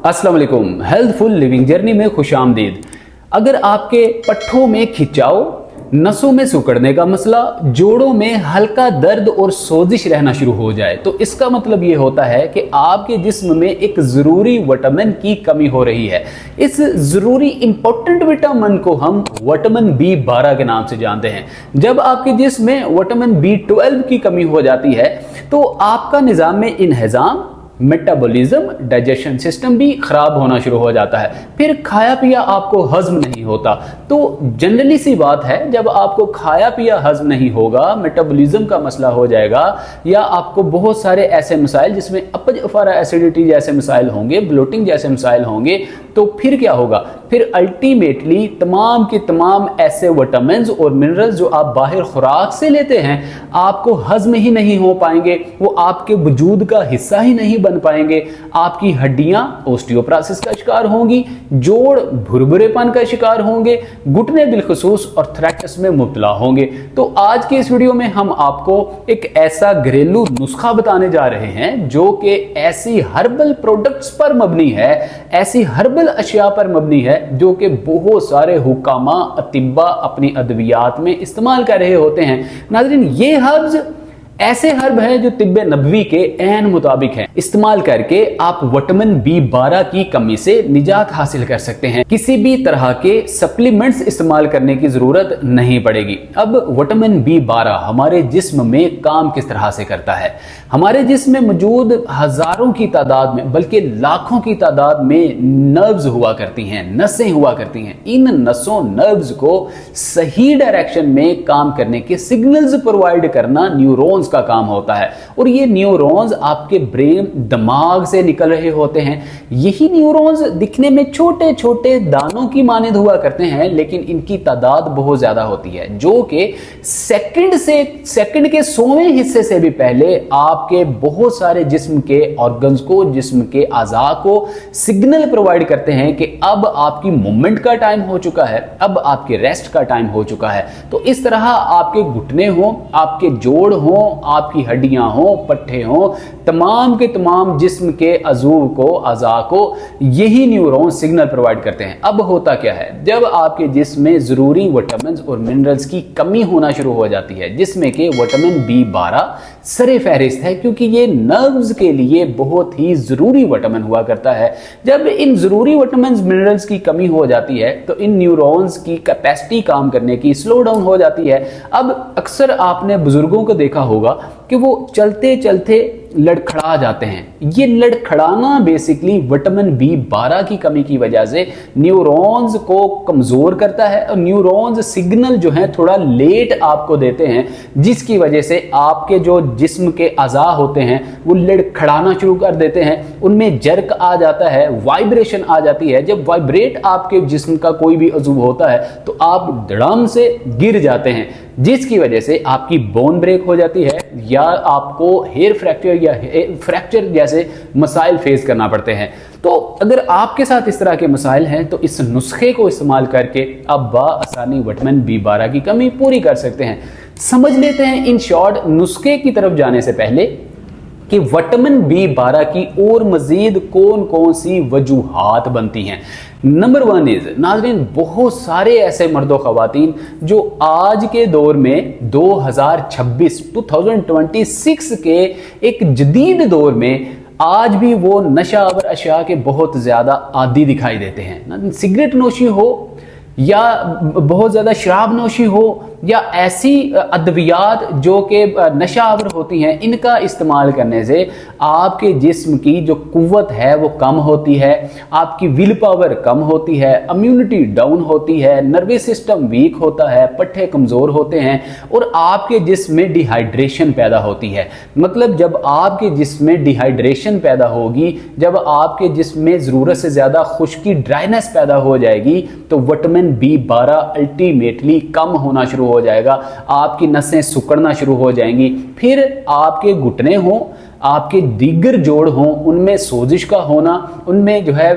अस्सलाम वालेकुम। Healthful living journey में खुश आमदीद। अगर आपके पट्ठों में खिंचाव, नसों में सिकुड़ने का मसला, जोड़ों में हल्का दर्द और सोजिश रहना शुरू हो जाए तो इसका मतलब ये होता है कि आपके जिस्म में एक ज़रूरी विटामिन की कमी हो रही है। इस ज़रूरी इंपॉर्टेंट विटामिन को हम विटामिन B12 के नाम से जानते हैं। जब आपके जिस्म में विटामिन B12 की कमी हो जाती है तो आपका निज़ाम में इंहिज़ाम, मेटाबॉलिज्म, डाइजेशन सिस्टम भी खराब होना शुरू हो जाता है। फिर खाया पिया आपको हजम नहीं होता। तो जनरली सी बात है, जब आपको खाया पिया हजम नहीं होगा, मेटाबॉलिज्म का मसला हो जाएगा, या आपको बहुत सारे ऐसे मसाइल जिसमें अपच अफारा एसिडिटी जैसे मसाइल होंगे, ब्लोटिंग जैसे मसाइल होंगे, तो फिर क्या होगा? फिर अल्टीमेटली तमाम के तमाम ऐसे विटामिन्स और मिनरल्स जो आप बाहर खुराक से लेते हैं आपको हजम ही नहीं हो पाएंगे, वो आपके वजूद का हिस्सा ही नहीं बन पाएंगे। आपकी हड्डियां ओस्टियोप्रोसिस का शिकार होंगी, जोड़ भुरभुरेपन का शिकार होंगे, घुटने बिलखसूस आर्थराइटिस में मुब्तला होंगे। तो आज के इस वीडियो में हम आपको एक ऐसा घरेलू नुस्खा बताने जा रहे हैं जो कि ऐसी हर्बल प्रोडक्ट्स पर मबनी है, ऐसी हर्बल अशिया पर मबनी है जो कि बहुत सारे हुक्कामा अतिब्बा अपनी अद्वियात में इस्तेमाल कर रहे होते हैं। नाज़रीन, ये हर्ब्स ऐसे हर्ब हैं जो तिब्बे नबवी के ऐन मुताबिक हैं। इस्तेमाल करके आप विटामिन B12 की कमी से निजात हासिल कर सकते हैं। किसी भी तरह के सप्लीमेंट्स इस्तेमाल करने की जरूरत नहीं पड़ेगी। अब विटामिन B12 हमारे जिस्म में काम किस तरह से करता है? हमारे जिस्म में मौजूद हजारों की तादाद में, बल्कि लाखों की तादाद में नर्व्स हुआ करती हैं, नसें हुआ करती हैं। इन नसों नर्व्स को सही डायरेक्शन में काम करने के सिग्नल्स प्रोवाइड करना न्यूरॉन्स का काम होता है। और ये न्यूरॉन्स आपके ब्रेन, दिमाग से निकल रहे होते हैं। यही न्यूरॉन्स दिखने में छोटे छोटे दानों की मानद हुआ करते हैं, लेकिन इनकी तादाद बहुत ज्यादा होती है, जो कि सेकंड के 100वें हिस्से से भी पहले आपके बहुत सारे जिस्म के ऑर्गन्स को, जिस्म के आज़ा को सिग्नल प्रोवाइड करते हैं कि अब आपकी मूवमेंट का टाइम हो चुका है, अब आपके रेस्ट का टाइम हो चुका है। तो इस तरह आपके घुटने हो, आपके जोड़ हो, आपकी हड्डियां हो, पट्टे हो, तमाम के तमाम जिस्म के अज़ू को, अज़ा को यही न्यूरॉन सिग्नल प्रोवाइड करते हैं। अब होता क्या है, जब आपके जिस्म में जरूरी विटामिन्स और मिनरल्स की कमी होना शुरू हो जाती है, जिसमें के विटामिन B12 सरे फहरिस्त है, क्योंकि ये नर्व्स के लिए बहुत ही जरूरी विटामिन हुआ करता है। जब इन जरूरी विटामिन्स मिनरल्स की कमी हो जाती है तो इन न्यूरॉन्स की कैपेसिटी काम करने की स्लो डाउन हो जाती है। अब अक्सर आपने बुजुर्गों को देखा होगा कि वो चलते चलते लड़खड़ा जाते हैं। ये लड़खड़ाना बेसिकली विटामिन B12 की कमी की वजह से न्यूरॉन्स को कमजोर करता है, और न्यूरॉन्स सिग्नल जो है थोड़ा लेट आपको देते हैं, जिसकी वजह से आपके जो जिस्म के अज़ा होते हैं वो लड़खड़ाना शुरू कर देते हैं, उनमें जर्क आ जाता है, वाइब्रेशन आ जाती है। जब वाइब्रेट आपके जिस्म का कोई भी अज़ू होता है तो आप धड़ाम से गिर जाते हैं, जिसकी वजह से आपकी बोन ब्रेक हो जाती है, या आपको हेयर फ्रैक्चर या फ्रैक्चर जैसे मसाइल फेस करना पड़ते हैं। तो अगर आपके साथ इस तरह के मसाइल हैं तो इस नुस्खे को इस्तेमाल करके आप आसानी विटामिन B12 की कमी पूरी कर सकते हैं। समझ लेते हैं इन शॉर्ट नुस्खे की तरफ जाने से पहले कि विटामिन B12 की और मजीद कौन कौन सी वजूहात बनती हैं। नंबर 1 इज, नाज़रीन, बहुत सारे ऐसे मर्दो ख़वातीन जो आज के दौर में 2026 के एक जदीद दौर में आज भी वो नशा आवर अशिया के बहुत ज़्यादा आदी दिखाई देते हैं। सिगरेट नोशी हो, या बहुत ज़्यादा शराब नोशी हो, या ऐसी अद्वियात जो कि नशा आवर होती हैं, इनका इस्तेमाल करने से आपके जिस्म की जो कुव्वत है वो कम होती है, आपकी विल पावर कम होती है, इम्यूनिटी डाउन होती है, नर्वस सिस्टम वीक होता है, पट्टे कमज़ोर होते हैं, और आपके जिस्म में डिहाइड्रेशन पैदा होती है। मतलब जब आपके जिस्म में डिहाइड्रेशन पैदा होगी, जब आपके जिस्म में ज़रूरत से ज़्यादा खुश्की, ड्राइनेस पैदा हो जाएगी, तो विटामिन B12 अल्टीमेटली कम होना शुरू हो जाएगा, आपकी नसें सिकुड़ना शुरू हो जाएंगी। फिर आपके घुटने हों, आपके दीगर जोड़ हों, उनमें सोजिश का होना, उनमें जो है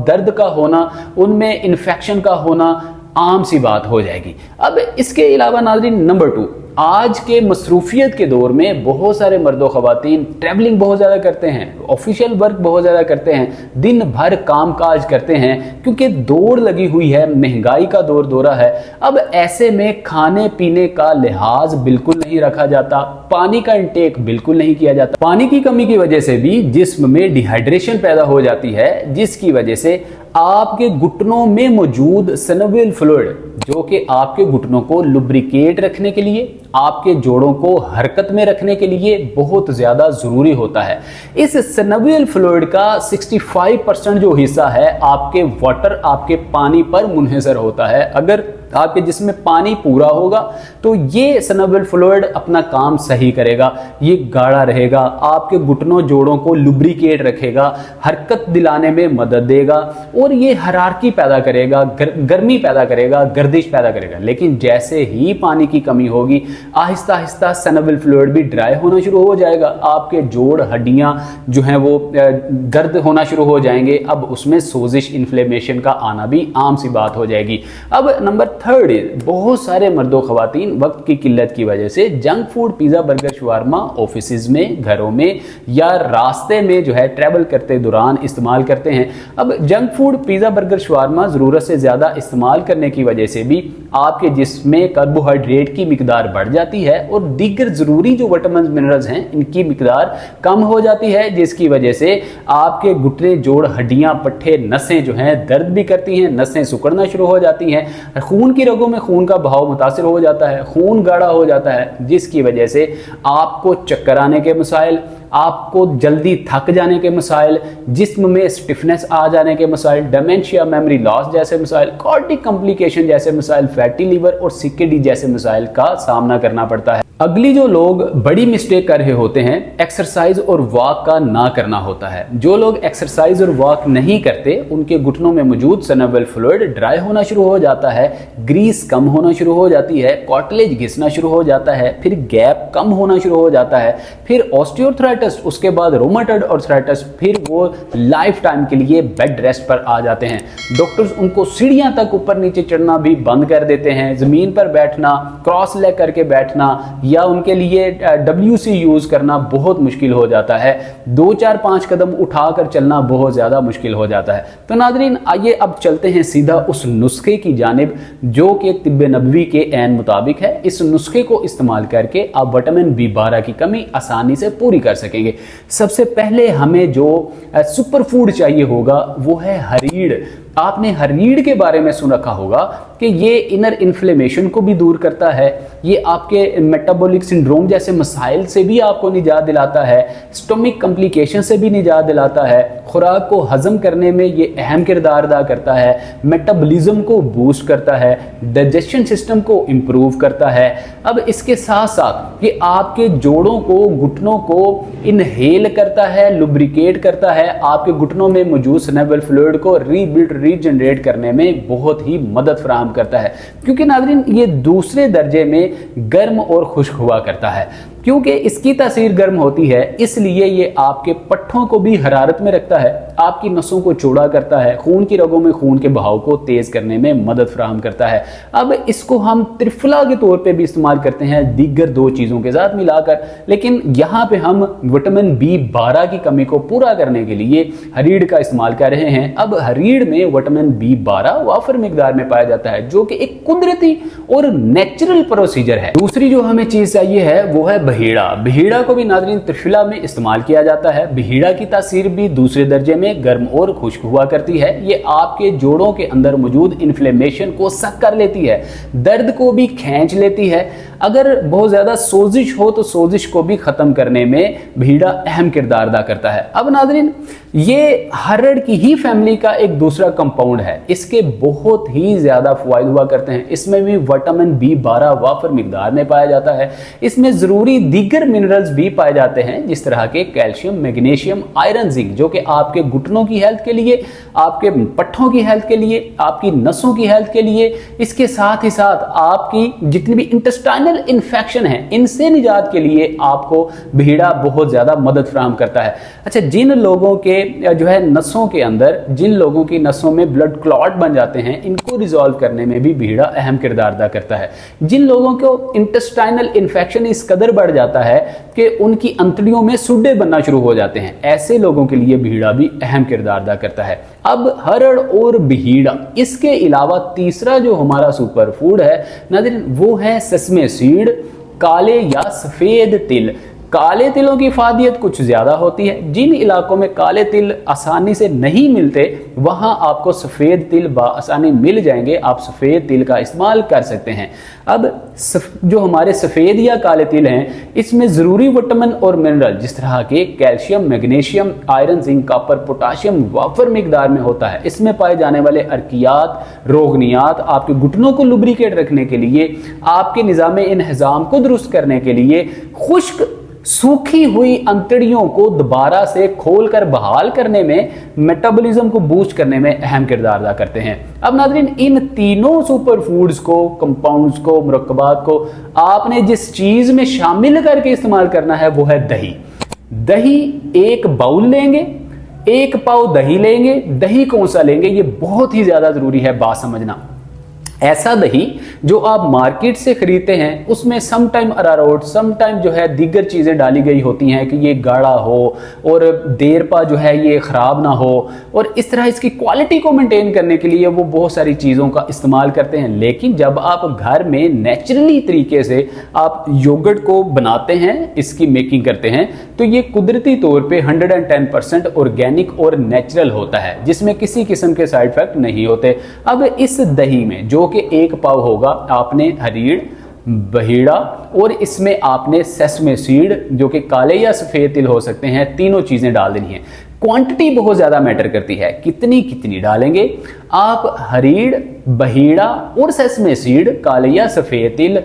दर्द का होना, उनमें इन्फेक्शन का होना आम सी बात हो जाएगी। अब इसके अलावा नाज़रीन, नंबर 2, आज के मसरूफियत के दौर में बहुत सारे मर्द व ख़वातीन ट्रैवलिंग बहुत ज़्यादा करते हैं, ऑफिशियल वर्क बहुत ज़्यादा करते हैं, दिन भर काम काज करते हैं, क्योंकि दौड़ लगी हुई है, महंगाई का दौरा है। अब ऐसे में खाने पीने का लिहाज बिल्कुल नहीं रखा जाता, पानी का इंटेक बिल्कुल नहीं किया जाता। पानी की कमी की वजह से भी जिस्म में डिहाइड्रेशन पैदा हो जाती है, जिसकी वजह से आपके घुटनों में मौजूद सिनोवियल फ्लूइड, जो कि आपके घुटनों को लुब्रिकेट रखने के लिए, आपके जोड़ों को हरकत में रखने के लिए बहुत ज्यादा जरूरी होता है। इस सिनोवियल फ्लूइड का 65% जो हिस्सा है आपके वाटर, आपके पानी पर मुनहसर होता है। अगर आपके जिस्म में पानी पूरा होगा तो ये सिनोवियल फ्लूइड अपना काम सही करेगा, ये गाढ़ा रहेगा, आपके घुटनों जोड़ों को लुब्रिकेट रखेगा, हरकत दिलाने में मदद देगा और ये हरारकी पैदा करेगा, गर्मी पैदा करेगा, गर्दिश पैदा करेगा। लेकिन जैसे ही पानी की कमी होगी, आहिस्ता आहिस्ता सिनोवियल फ्लूइड भी ड्राई होना शुरू हो जाएगा, आपके जोड़ हड्डियां जो हैं वो गर्द होना शुरू हो जाएंगे। अब उसमें सोजिश, इन्फ्लेमेशन का आना भी आम सी बात हो जाएगी। अब नंबर थर्ड, बहुत सारे मर्दों खवातीन वक्त की किल्लत की वजह से junk food, pizza, burger, shawarma offices में, घरों में या रास्ते में जो है ट्रैवल करते दौरान इस्तेमाल करते हैं। अब junk food, pizza, burger, shawarma जरूरत से ज्यादा इस्तेमाल करने की वजह से भी आपके जिस्म में कार्बोहाइड्रेट की मिकदार बढ़ जाती है और दीगर जरूरी जो विटामिन मिनरल्स हैं इनकी मिकदार कम हो जाती है, जिसकी वजह से आपके घुटने, जोड़, हड्डियां, पट्टे, नसें जो हैं दर्द भी करती हैं, नसें सिकुड़ना शुरू हो जाती हैं, खून की रगों में खून का बहाव मुतासिर हो जाता है, खून गाढ़ा हो जाता है, जिसकी वजह से आपको चक्कर आने के मसाइल, आपको जल्दी थक जाने के मसाइल, जिस्म में स्टिफनेस आ जाने के मसाइल, डिमेंशिया, मेमोरी लॉस जैसे मसाइल, कार्डिक कॉम्प्लिकेशन जैसे मसाइल, फैटी लीवर और सीकेडी जैसे मसाइल का सामना करना पड़ता है। अगली जो लोग बड़ी मिस्टेक कर रहे होते हैं, एक्सरसाइज और वॉक का ना करना होता है। जो लोग एक्सरसाइज और वॉक नहीं करते, उनके घुटनों में मौजूद सिनोवियल फ्लूइड ड्राई होना शुरू हो जाता है, ग्रीस कम होना शुरू हो जाती है, कार्टिलेज घिसना शुरू हो जाता है, फिर गैप कम होना शुरू हो जाता है, फिर ऑस्टियोआर्थराइटिस, उसके बाद रोमाटॉइड आर्थराइटिस, फिर वो लाइफ टाइम के लिए बेड रेस्ट पर आ जाते हैं। डॉक्टर्स उनको सीढ़ियां तक ऊपर नीचे चढ़ना भी बंद कर देते हैं, जमीन पर बैठना, क्रॉस लेग करके बैठना या उनके लिए WC यूज करना बहुत मुश्किल हो जाता है, 2, 4, 5 कदम उठाकर चलना बहुत ज्यादा मुश्किल हो जाता है। तो नाज़रीन, आइए अब चलते हैं सीधा उस नुस्खे की जानिब जो कि तिब्ब नबवी के ऐन मुताबिक है। इस नुस्खे को इस्तेमाल करके आप विटामिन B12 की कमी आसानी से पूरी कर सकेंगे। सबसे पहले हमें जो सुपर फूड चाहिए होगा वो है हरीड़। आपने हरीड़ के बारे में सुन रखा होगा कि ये इनर इन्फ्लेमेशन को भी दूर करता है, ये आपके मेटाबॉलिक सिंड्रोम जैसे मसाइल से भी आपको निजात दिलाता है, स्टोमिक कॉम्प्लिकेशन से भी निजात दिलाता है, खुराक को हजम करने में ये अहम किरदार अदा करता है, मेटाबॉलिज्म को बूस्ट करता है, डाइजेशन सिस्टम को इम्प्रूव करता है। अब इसके साथ साथ ये आपके जोड़ों को, घुटनों को इनहेल करता है, लुब्रिकेट करता है, आपके घुटनों में मौजूद सिनोवियल फ्लूइड को रीबिल्ड, रीजनरेट करने में बहुत ही मदद फराहम करता है। क्योंकि नाज़रीन, ये दूसरे दर्जे में गर्म और खुश्क हुआ करता है। क्योंकि इसकी तासीर गर्म होती है, इसलिए ये आपके पट्ठों को भी हरारत में रखता है, आपकी नसों को चौड़ा करता है, खून की रगों में खून के बहाव को तेज करने में मदद फराहम करता है। अब इसको हम त्रिफला के तौर पे भी इस्तेमाल करते हैं दीगर 2 चीज़ों के साथ मिलाकर, लेकिन यहाँ पे हम विटामिन B12 की कमी को पूरा करने के लिए हरीड़ का इस्तेमाल कर रहे हैं। अब हरीड़ में विटामिन B12 वाफर मिकदार में पाया जाता है, जो कि एक कुदरती और नेचुरल प्रोसीजर है। दूसरी जो हमें चीज़ चाहिए है वो है बहीड़ा। बहीड़ा को भी नाज़रीन त्रिफला में इस्तेमाल किया जाता है। बहीड़ा की तासीर भी दूसरे दर्जे में गर्म और खुश्क हुआ करती है। ये आपके जोड़ों के अंदर मौजूद इन्फ्लेमेशन को सक कर लेती है, दर्द को भी खींच लेती है। अगर बहुत ज्यादा सोजिश हो तो सोजिश को भी खत्म करने में बहीड़ा अहम किरदार अदा करता है। अब नाज़रीन, ये हरड़ की ही फैमिली का एक दूसरा कंपाउंड है। इसके बहुत ही ज्यादा फवाइद हुआ करते हैं। इसमें भी विटामिन B12 वाफर मिकदार में पाया जाता है। इसमें जरूरी दीगर मिनरल्स भी पाए जाते हैं, जिस तरह के कैल्शियम, मैग्नीशियम, आयरन, जिंक, जो कि आपके घुटनों की हेल्थ के लिए, आपके पट्ठों की हेल्थ के लिए, आपकी नसों की हेल्थ के लिए, इसके साथ ही साथ आपकी जितनी भी इंटेस्टाइनल इंटेस्टाइनल इन्फेक्शन है, इनसे निजात के लिए आपको बीड़ा बहुत ज़्यादा मदद फराहम करता है। अच्छा, जिन लोगों के जो है नसों के अंदर, जिन लोगों की नसों में ब्लड क्लॉट बन जाते हैं, इनको रिजॉल्व करने में भी बीड़ा अहम किरदार अदा करता है। जिन लोगों को इंटेस्टाइनल इन्फेक्शन इस कदर बढ़ जाता है कि उनकी अंतड़ियों में सुड्डे बनना शुरू हो जाते हैं, ऐसे लोगों के लिए बीड़ा भी अहम किरदार अदा करता है। अब हरड़ और बीड़ा, इसके अलावा तीसरा जो हमारा सुपर फूड है नाज़रीन, वो है सेसमे सीड, काले या सफेद तिल। काले तिलों की फादियत कुछ ज्यादा होती है। जिन इलाकों में काले तिल आसानी से नहीं मिलते, वहां आपको सफेद तिल आसानी मिल जाएंगे, आप सफेद तिल का इस्तेमाल कर सकते हैं। अब जो हमारे सफेद या काले तिल हैं, इसमें जरूरी विटामिन और मिनरल जिस तरह के calcium, magnesium, iron, zinc, copper, potassium वाफर मिकदार में होता है। इसमें पाए जाने वाले अर्कियात, रोगनियात आपके घुटनों को लुब्रिकेट रखने के लिए, आपके निज़ाम इंहिज़ाम को दुरुस्त करने के लिए, खुश्क सूखी हुई अंतड़ियों को दोबारा से खोलकर बहाल करने में, मेटाबॉलिज्म को बूस्ट करने में अहम किरदार अदा करते हैं। अब नाज़रीन, इन तीनों सुपर फूड्स को, कंपाउंड्स को, मुरक्कबात को आपने जिस चीज में शामिल करके इस्तेमाल करना है वो है दही। दही एक बाउल लेंगे, 1 पाव दही लेंगे। दही कौन सा लेंगे, ये बहुत ही ज्यादा जरूरी है बात समझना। ऐसा दही जो आप मार्केट से खरीदते हैं, उसमें सम टाइम अरारोट, सम टाइम जो है दीगर चीज़ें डाली गई होती हैं कि ये गाढ़ा हो और देर पा जो है ये ख़राब ना हो, और इस तरह इसकी क्वालिटी को मेंटेन करने के लिए वो बहुत सारी चीज़ों का इस्तेमाल करते हैं। लेकिन जब आप घर में नेचुरली तरीके से आप योगर्ट को बनाते हैं, इसकी मेकिंग करते हैं, तो ये कुदरती तौर पे 110% ऑर्गेनिक और नेचुरल होता है, जिसमें किसी किस्म के साइड इफेक्ट नहीं होते। अब इस दही में जो कि 1 पाव होगा, आपने हरीड़, बहीड़ा और इसमें आपने सेसमे सीड जो कि काले या सफेद तिल हो सकते हैं, तीनों चीजें डाल देनी है। क्वांटिटी बहुत ज्यादा मैटर करती है, कितनी डालेंगे आप। हरीड़, बहीड़ा और सेसमे सीड, काले या सफेद तिल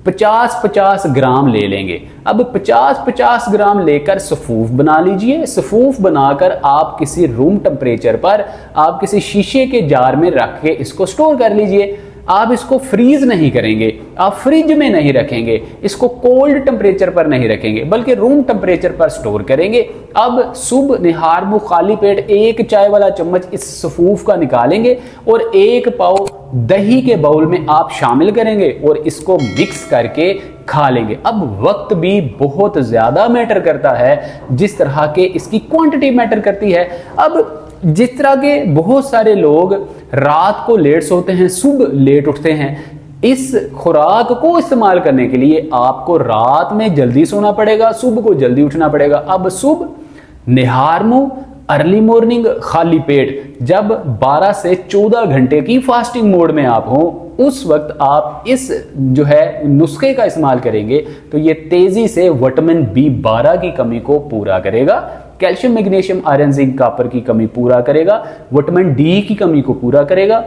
50-50 ग्राम ले लेंगे। अब 50-50 ग्राम लेकर सफूफ बना लीजिए। सफूफ बनाकर आप किसी रूम टेम्परेचर पर, आप किसी शीशे के जार में रख के इसको स्टोर कर लीजिए। आप इसको फ्रीज नहीं करेंगे, आप फ्रिज में नहीं रखेंगे, इसको कोल्ड टेम्परेचर पर नहीं रखेंगे, बल्कि रूम टेम्परेचर पर स्टोर करेंगे। अब सुबह निहार मुंह खाली पेट 1 चाय वाला चम्मच इस सफूफ का निकालेंगे और 1 पाव दही के बाउल में आप शामिल करेंगे और इसको मिक्स करके खा लेंगे। अब वक्त भी बहुत ज्यादा मैटर करता है, जिस तरह के इसकी क्वांटिटी मैटर करती है। अब जिस तरह के बहुत सारे लोग रात को लेट सोते हैं, सुबह लेट उठते हैं, इस खुराक को इस्तेमाल करने के लिए आपको रात में जल्दी सोना पड़ेगा, सुबह को जल्दी उठना पड़ेगा। अब सुबह निहार मुंह, अर्ली मॉर्निंग, खाली पेट, जब 12 से 14 घंटे की फास्टिंग मोड में आप हो, उस वक्त आप इस जो है नुस्खे का इस्तेमाल करेंगे तो ये तेजी से विटामिन B12 की कमी को पूरा करेगा, calcium, magnesium, iron, zinc, copper की कमी पूरा करेगा, विटामिन D की कमी को पूरा करेगा।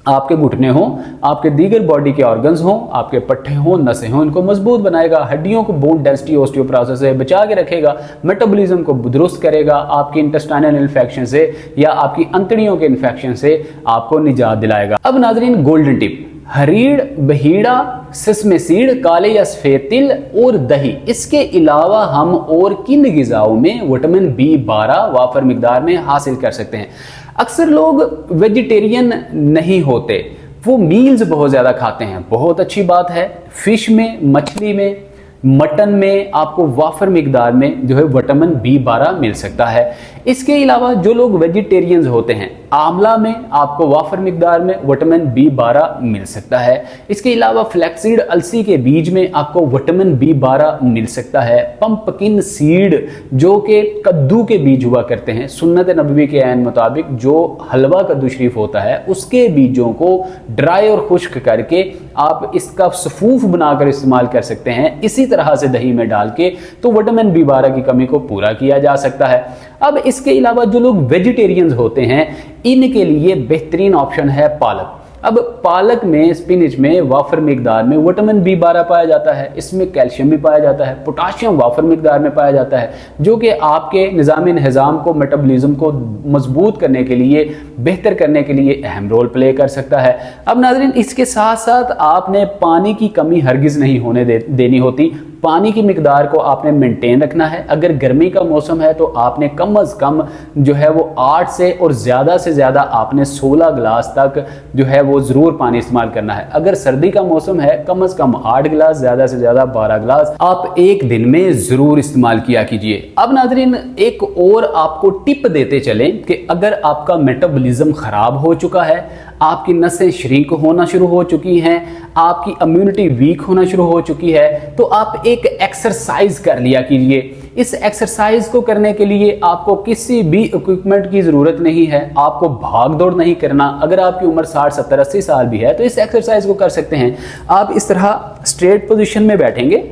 आपके घुटने हों, आपके दीगर बॉडी के ऑर्गन्स हों, आपके पट्टे हों, नसें हों, इनको मजबूत बनाएगा, हड्डियों को बोन डेंसिटी, ऑस्टियोपोरोसिस से बचा के रखेगा, मेटाबॉलिज्म को दुरुस्त करेगा, आपकी इंटेस्टाइनल इन्फेक्शन से या आपकी अंतड़ियों के इन्फेक्शन से आपको निजात दिलाएगा। अब नाजरीन, गोल्डन टिप, हरीड़, बहीड़ा, सेसमे सीड, काले या सफेद तिल और दही, इसके अलावा हम और किन ग़िज़ाओं में विटामिन B12 वाफर मिकदार में हासिल कर सकते हैं। अक्सर लोग वेजिटेरियन नहीं होते, वो मील्स बहुत ज़्यादा खाते हैं, बहुत अच्छी बात है। फिश में, मछली में, मटन में आपको वाफर मिकदार में जो है विटामिन B12 मिल सकता है। इसके अलावा जो लोग वेजिटेरियंस होते हैं, आंवला में आपको वाफर मिकदार में विटामिन B12 मिल सकता है। इसके अलावा फ्लैक्सीड, अलसी के बीज में आपको विटामिन B12 मिल सकता है। पंपकिन सीड जो कि कद्दू के बीज हुआ करते हैं, सुन्नत नबवी के ऐन मुताबिक जो हलवा कद्दू शरीफ होता है उसके बीजों को ड्राई और खुश्क करके आप इसका सफूफ बनाकर इस्तेमाल कर सकते हैं, इसी तरह से दही में डाल के, तो विटामिन B12 की कमी को पूरा किया जा सकता है। अब इसके अलावा जो लोग वेजिटेरियंस होते हैं, इनके लिए बेहतरीन ऑप्शन है पालक। اب पालक में, स्पिनच में वाफर मिकदार में विटामिन B12 पाया जाता है, इसमें कैल्शियम भी पाया जाता है, पोटाशियम वाफर मिकदार में पाया जाता है, जो कि आपके निज़ाम निज़ाम को, मेटाबॉलिज्म को मजबूत करने के लिए, बेहतर करने के लिए अहम रोल प्ले कर सकता है। अब नाज़रीन, इसके साथ साथ आपने पानी की कमी हरगिज़ नहीं होने देनी होती। पानी की मिकदार को आपने मेंटेन रखना है। अगर गर्मी का मौसम है तो आपने कम अज़ कम जो है वो 8 से और ज़्यादा से ज़्यादा आपने 16 गिलास तक जो है वो ज़रूर पानी इस्तेमाल करना है। अगर सर्दी का मौसम है कम अज़ कम 8 गिलास, ज़्यादा से ज़्यादा 12 गिलास आप एक दिन में ज़रूर इस्तेमाल किया कीजिए। अब नाज़रीन, एक और आपको टिप देते चलें कि अगर आपका मेटाबॉलिज्म ख़राब हो चुका है, आपकी नसें श्रिंक होना शुरू हो चुकी हैं, आपकी इम्यूनिटी वीक होना शुरू हो चुकी है, तो आप एक एक्सरसाइज कर लिया कीजिए। इस एक्सरसाइज को करने के लिए आपको किसी भी इक्विपमेंट की ज़रूरत नहीं है, आपको भाग दौड़ नहीं करना। अगर आपकी उम्र 60, 70, 80 साल भी है तो इस एक्सरसाइज को कर सकते हैं। आप इस तरह स्ट्रेट पोजीशन में बैठेंगे,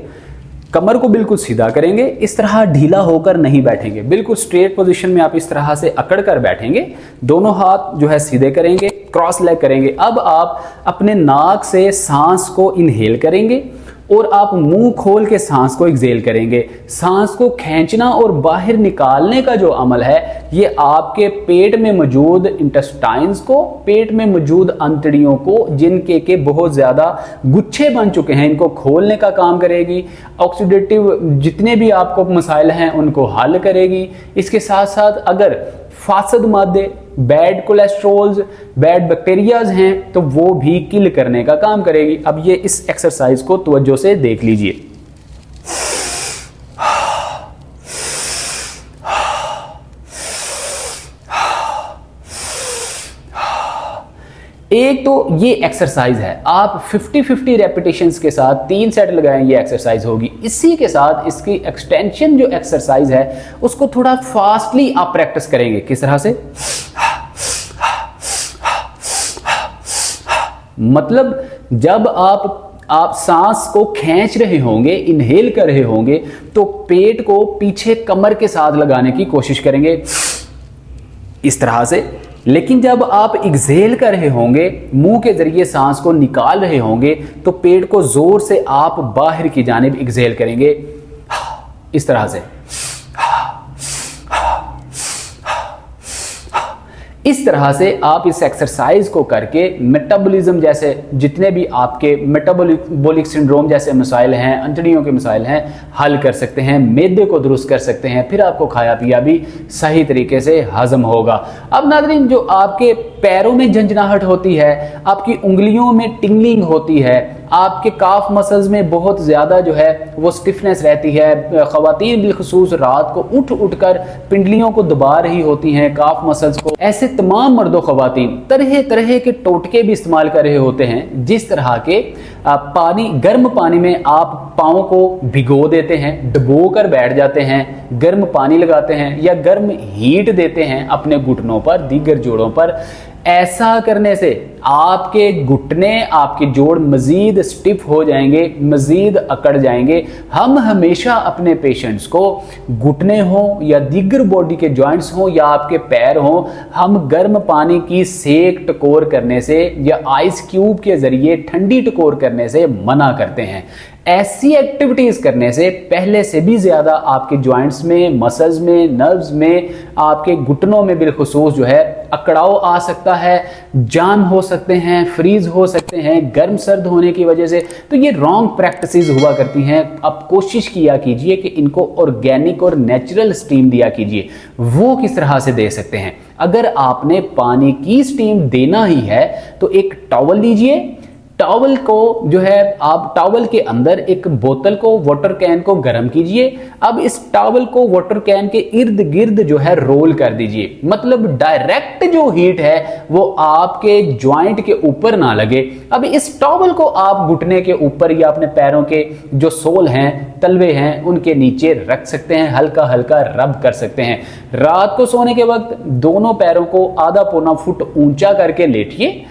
कमर को बिल्कुल सीधा करेंगे, इस तरह ढीला होकर नहीं बैठेंगे, बिल्कुल स्ट्रेट पोजीशन में आप इस तरह से अकड़ कर बैठेंगे, दोनों हाथ जो है सीधे करेंगे, क्रॉस लेग करेंगे। अब आप अपने नाक से सांस को इनहेल करेंगे और आप मुंह खोल के सांस को एक्सहेल करेंगे। सांस को खींचना और बाहर निकालने का जो अमल है ये आपके पेट में मौजूद इंटेस्टाइन्स को, पेट में मौजूद अंतड़ियों को, जिनके के बहुत ज़्यादा गुच्छे बन चुके हैं, इनको खोलने का काम करेगी। ऑक्सीडेटिव जितने भी आपको मसाइल हैं उनको हल करेगी। इसके साथ साथ अगर फासद मादे, बैड कोलेस्ट्रोल्स, बैड बैक्टीरियाज हैं तो वो भी किल करने का काम करेगी। अब ये इस एक्सरसाइज को तवज्जो से देख लीजिए। एक तो ये एक्सरसाइज है, आप 50-50 रेपिटेशंस के साथ 3 सेट लगाएं, ये एक्सरसाइज होगी। इसी के साथ इसकी एक्सटेंशन जो एक्सरसाइज है उसको थोड़ा फास्टली आप प्रैक्टिस करेंगे। किस तरह से? मतलब जब आप सांस को खींच रहे होंगे, इनहेल कर रहे होंगे, तो पेट को पीछे कमर के साथ लगाने की कोशिश करेंगे इस तरह से। लेकिन जब आप एक्सहेल कर रहे होंगे, मुंह के जरिए सांस को निकाल रहे होंगे, तो पेट को जोर से आप बाहर की जानिब एक्सहेल करेंगे इस तरह से। इस तरह से आप इस एक्सरसाइज को करके मेटाबॉलिज्म जैसे जितने भी आपके मेटाबॉलिक सिंड्रोम जैसे मसाइल हैं, अंतड़ियों के मसाइल हैं, हल कर सकते हैं, मैदे को दुरुस्त कर सकते हैं, फिर आपको खाया पिया भी सही तरीके से हजम होगा। अब नाज़रीन, जो आपके पैरों में झंझनाहट होती है, आपकी उंगलियों में टिंगलिंग होती है, आपके काफ मसल्स में बहुत ज़्यादा जो है वो स्टिफनेस रहती है, ख़वातीन बिलखुसूस रात को उठ उठ कर पिंडलियों को दबा रही होती हैं, काफ मसल्स को, ऐसे तमाम मर्दों ख़वातीन तरह तरह के टोटके भी इस्तेमाल कर रहे होते हैं। जिस तरह के गर्म पानी में आप पाँव को भिगो देते हैं, डुबो कर बैठ जाते हैं, गर्म पानी लगाते हैं या गर्म हीट देते हैं अपने घुटनों पर, दीगर जोड़ों पर। ऐसा करने से आपके घुटने, आपके जोड़ मजीद स्टिफ हो जाएंगे, मजीद अकड़ जाएंगे। हम हमेशा अपने पेशेंट्स को घुटने हो या दीगर बॉडी के जॉइंट्स हो या आपके पैर हो, हम गर्म पानी की सेक टकोर करने से या आइस क्यूब के जरिए ठंडी टकोर करने से मना करते हैं। ऐसी एक्टिविटीज करने से पहले से भी ज्यादा आपके जॉइंट्स में, मसल्स में, नर्व्स में, आपके घुटनों में बिलखुसूस जो है अकड़ाव आ सकता है, जाम हो सकते हैं, फ्रीज हो सकते हैं गर्म सर्द होने की वजह से। तो ये रॉन्ग प्रैक्टिसेस हुआ करती हैं। अब कोशिश किया कीजिए कि इनको ऑर्गेनिक और नेचुरल स्टीम दिया कीजिए। वो किस तरह से दे सकते हैं? अगर आपने पानी की स्टीम देना ही है तो एक टॉवल लीजिए, टॉवल को जो है आप टॉवल के अंदर एक बोतल को, वाटर कैन को गर्म कीजिए। अब इस टॉवल को वाटर कैन के इर्द गिर्द जो है रोल कर दीजिए। मतलब डायरेक्ट जो हीट है वो आपके जॉइंट के ऊपर ना लगे। अब इस टॉवल को आप घुटने के ऊपर या अपने पैरों के जो सोल हैं, तलवे हैं, उनके नीचे रख सकते हैं, हल्का हल्का रब कर सकते हैं। रात को सोने के वक्त दोनों पैरों को आधा पौना फुट ऊंचा करके लेटिए,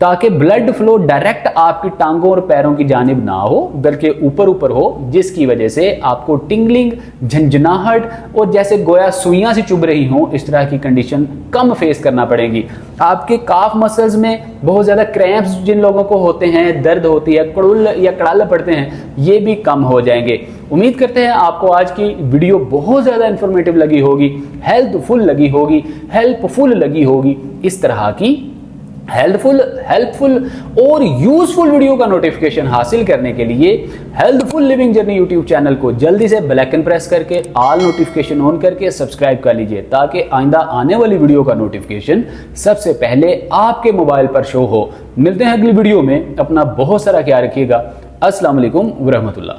ताकि ब्लड फ्लो डायरेक्ट आपकी टांगों और पैरों की जानिब ना हो बल्कि ऊपर ऊपर हो, जिसकी वजह से आपको टिंगलिंग, झंझनाहट और जैसे गोया सुइयां से चुभ रही हो इस तरह की कंडीशन कम फेस करना पड़ेगी। आपके काफ मसल्स में बहुत ज़्यादा क्रैम्प्स जिन लोगों को होते हैं, दर्द होती है, कड़ुल या कड़ाल पड़ते हैं, ये भी कम हो जाएंगे। उम्मीद करते हैं आपको आज की वीडियो बहुत ज़्यादा इंफॉर्मेटिव लगी होगी, हेल्पफुल लगी होगी। इस तरह की हेल्पफुल और यूजफुल वीडियो का नोटिफिकेशन हासिल करने के लिए helpful living journey YouTube channel को जल्दी से बेल आइकन प्रेस करके ऑल नोटिफिकेशन ऑन करके सब्सक्राइब कर लीजिए, ताकि आइंदा आने वाली वीडियो का नोटिफिकेशन सबसे पहले आपके मोबाइल पर शो हो। मिलते हैं अगली वीडियो में, अपना बहुत सारा ख्याल रखिएगा। अस्सलाम वालेकुम व रहमतुल्लाह।